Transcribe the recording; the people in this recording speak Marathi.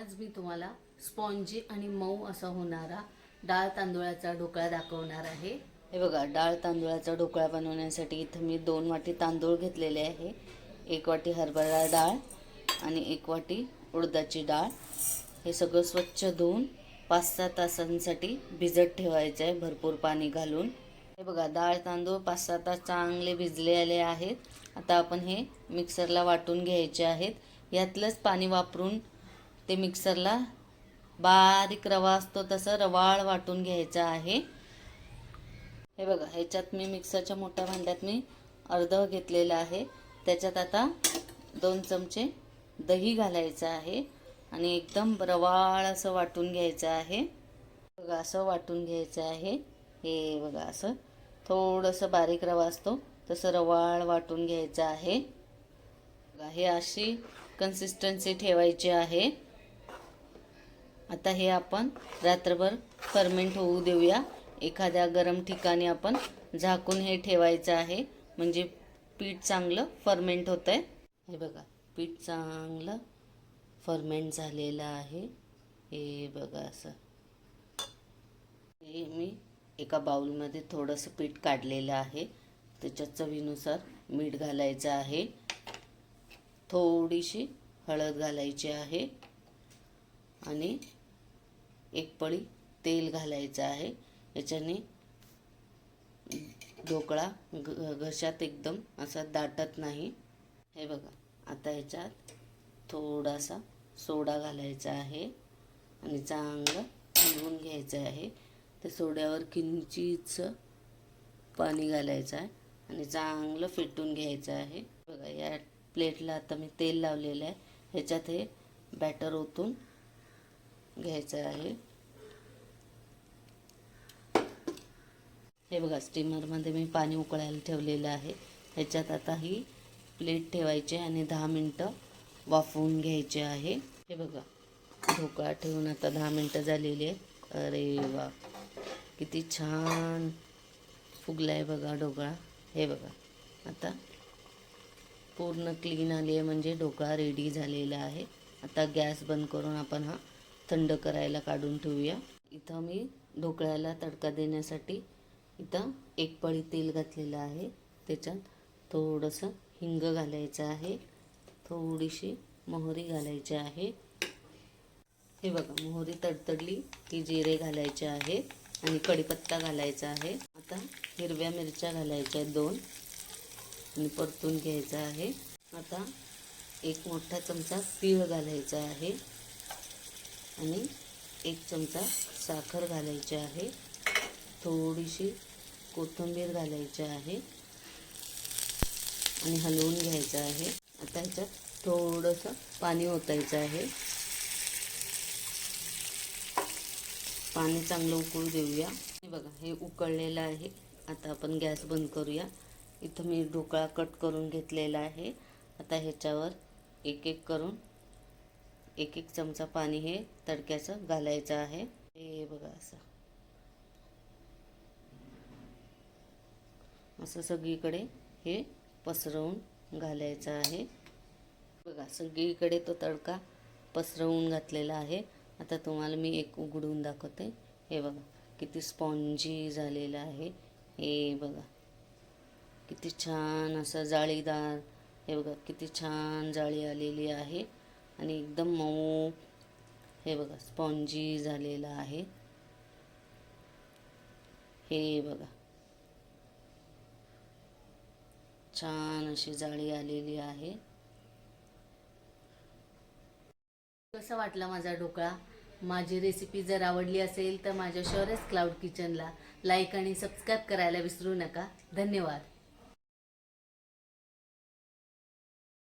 आज मी तुम्हाला स्पॉन्जी आणि मऊ असा होणारा डाळ तांदूळाचा ढोकळा दाखवणार आहे। हे बघा, डाळ तांदूळाचा ढोकळा बनवण्यासाठी इथं मी 2 वाटी तांदूळ घेतलेले आहे, 1 वाटी हरभरा डाळ आणि 1 वाटी उडदाची डाळ। हे सगळं स्वच्छ धुवून 5-6 तासांसाठी भिजत ठेवायचं आहे, भरपूर पाणी घालून। हे बघा, डाळ तांदूळ 5-6 तास चांगले भिजले आले आहेत। आता आपण हे मिक्सरला वाटून घ्यायचे आहेत। यातलंच पाणी वापरून ते मिक्सरला बारीक रवा असतो तसं रवाळ वाटून घ्यायचा आहे। हे बघा, ह्याच्यात मी मिक्सरच्या मोठ्या भांड्यात मी अर्ध घेतलेलं आहे। त्याच्यात आता 2 चमचे दही घालायचं आहे आणि एकदम रवाळ असं वाटून घ्यायचं आहे। बघा, असं वाटून घ्यायचं आहे। हे बघा, असं थोडंसं बारीक रवा असतो तसं रवाळ वाटून घ्यायचं आहे। बघा, हे अशी कन्सिस्टन्सी ठेवायची आहे। आता हे आपण रात्रभर फर्मेंट होऊ देऊया। एखाद्या गरम ठिकाणी आपण झाकून हे ठेवायचं आहे, म्हणजे पीठ चांगलं फर्मेंट होतंय। हे बघा, पीठ चांगलं फर्मेंट झालेलं आहे। हे बघा, असं हे मी एका बाउलमध्ये थोडंसं पीठ काढलेलं आहे। त्याच्यात चवीनुसार मीठ घालायचं आहे, थोडीशी हळद घालायची आहे आणि 1 पळी तेल घालायचं आहे। याच्याने ढोकळा घशात एकदम असा दाटत नाही। हे बघा, आता ह्याच्यात थोडासा सोडा घालायचा आहे आणि चांगलं हलवून घ्यायचं आहे। त्या सोड्यावर किंचितचं पाणी घालायचं आहे आणि चांगलं फेटून घ्यायचं आहे। बघा, या प्लेटला आता मी तेल लावलेलं आहे, ह्याच्यात हे बॅटर ओतून घ्यायचं आहे। हे बघा, स्टीमरमध्ये मी पाणी उकळायला ठेवलेलं आहे। ह्याच्यात आता ही प्लेट ठेवायची आणि 10 मिनटं वाफवून घ्यायचे आहे। हे बघा, ढोकळा ठेवून आता 10 मिनटं झालेली आहे। अरे वा, किती छान फुगलाय बघा ढोकळा। हे बघा, आता पूर्ण क्लीन आली आहे, म्हणजे ढोकळा रेडी झालेला आहे। आता गॅस बंद करून आपण हा थंड करायला काढून ठेवूया। इथं मी ढोकळ्याला तडका देण्यासाठी इथं 1 पळी तेल घातलेलं आहे। त्याच्यात थोडंसं हिंग घालायचं आहे, थोडीशी मोहरी घालायची आहे। हे बघा, मोहरी तडतडली की जिरे घालायचे आहे आणि कढीपत्ता घालायचा आहे। आता हिरव्या मिरच्या घालायच्या आहेत 2 आणि परतून घ्यायचं आहे। आता 1 मोठा चमचा तीळ घालायचा आहे आणि 1 चमचा साखर घालायची आहे, थोडीशी कोथिंबीर घालायची आहे आणि हलवून घ्यायचं आहे। आता ह्याच्यात थोडंसं पाणी ओतायचं आहे, पाणी चांगलं उकळू देऊया। हे बघा, हे उकळलेलं आहे। आता आपण गॅस बंद करूया। इथं मी ढोकळा कट करून घेतलेला आहे। आता ह्याच्यावर एक करून 1 चमचा पाणी हे तडक्याचं घालायचं आहे। हे बघा, असं सगळीकडे हे पसरवून घालायचं आहे। बघा, सगळीकडे तो तडका पसरवून घातलेला आहे। आता तुम्हाला मी एक उघडून दाखवते। हे बघा, किती स्पॉन्जी झालेला आहे। हे बघा, किती छान असं जाळीदार। हे बघा, किती छान जाळी आलेली आहे आणि एकदम मऊ हे बघा स्पॉन्जी झालेला आहे। हे बघा, छान अशी जाळी आलेली आहे। कसा वाटला माझा ढोकळा? माझी रेसिपी जर आवडली असेल तर माझ्या शौर्यस क्लाउड किचनला लाईक आणि सबस्क्राईब करायला विसरू नका। धन्यवाद।